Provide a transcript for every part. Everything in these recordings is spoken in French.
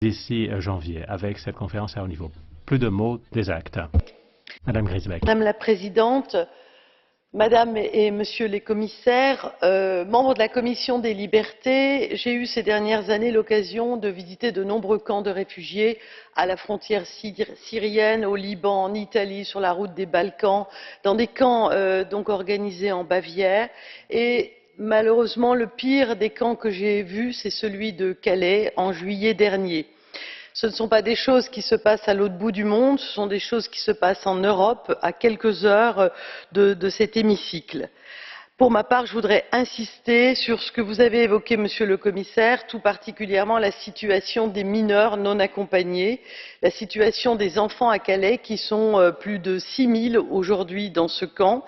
d'ici janvier avec cette conférence à haut niveau. Plus de mots, des actes. Madame Griesbeck. Madame la Présidente, Madame et Monsieur les commissaires, membres de la Commission des libertés, j'ai eu ces dernières années l'occasion de visiter de nombreux camps de réfugiés à la frontière syrienne, au Liban, en Italie, sur la route des Balkans, dans des camps donc organisés en Bavière. Et malheureusement, le pire des camps que j'ai vus, c'est celui de Calais en juillet dernier. Ce ne sont pas des choses qui se passent à l'autre bout du monde, ce sont des choses qui se passent en Europe, à quelques heures de cet hémicycle. Pour ma part, je voudrais insister sur ce que vous avez évoqué, Monsieur le Commissaire, tout particulièrement la situation des mineurs non accompagnés, la situation des enfants à Calais, qui sont plus de 6 000 aujourd'hui dans ce camp,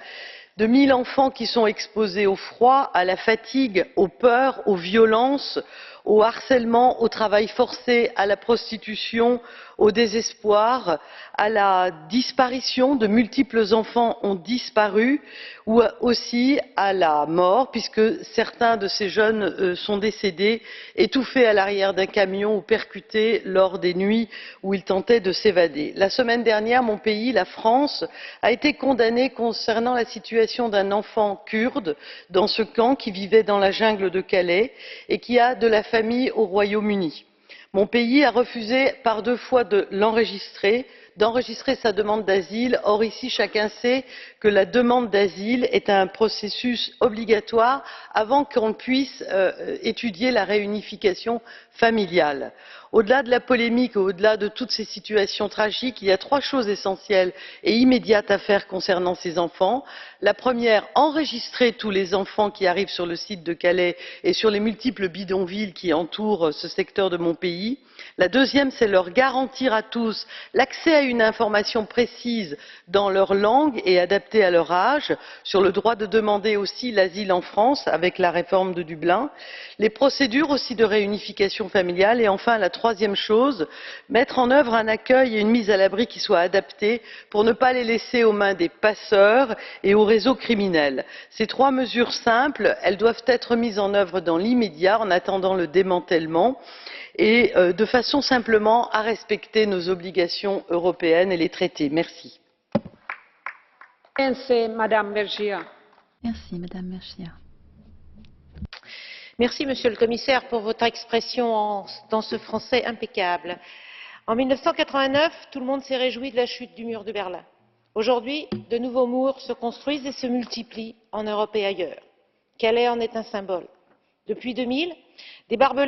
de 1 000 enfants qui sont exposés au froid, à la fatigue, aux peurs, aux violences, au harcèlement, au travail forcé, à la prostitution, au désespoir, à la disparition. De multiples enfants ont disparu, ou aussi à la mort, puisque certains de ces jeunes sont décédés, étouffés à l'arrière d'un camion ou percutés lors des nuits où ils tentaient de s'évader. La semaine dernière, mon pays, la France, a été condamné concernant la situation d'un enfant kurde dans ce camp qui vivait dans la jungle de Calais et qui a de la famille au Royaume-Uni. Mon pays a refusé par 2 fois d'enregistrer sa demande d'asile. Or, ici, chacun sait que la demande d'asile est un processus obligatoire avant qu'on puisse étudier la réunification familiale. Au-delà de la polémique et au-delà de toutes ces situations tragiques, il y a 3 choses essentielles et immédiates à faire concernant ces enfants. La première, enregistrer tous les enfants qui arrivent sur le site de Calais et sur les multiples bidonvilles qui entourent ce secteur de mon pays. La deuxième, c'est leur garantir à tous l'accès à une information précise dans leur langue et adaptée à leur âge, sur le droit de demander aussi l'asile en France avec la réforme de Dublin, les procédures aussi de réunification familiale et enfin la troisième chose, mettre en œuvre un accueil et une mise à l'abri qui soient adaptés pour ne pas les laisser aux mains des passeurs et aux réseaux criminels. Ces 3 mesures simples, elles doivent être mises en œuvre dans l'immédiat en attendant le démantèlement et de façon simplement à respecter nos obligations européennes et les traités. Merci. Merci, Madame Vergiat. Merci, Madame Vergiat. Merci, Monsieur le Commissaire, pour votre expression dans ce français impeccable. En 1989, tout le monde s'est réjoui de la chute du mur de Berlin. Aujourd'hui, de nouveaux murs se construisent et se multiplient en Europe et ailleurs. Calais en est un symbole. Depuis 2000, des barbelés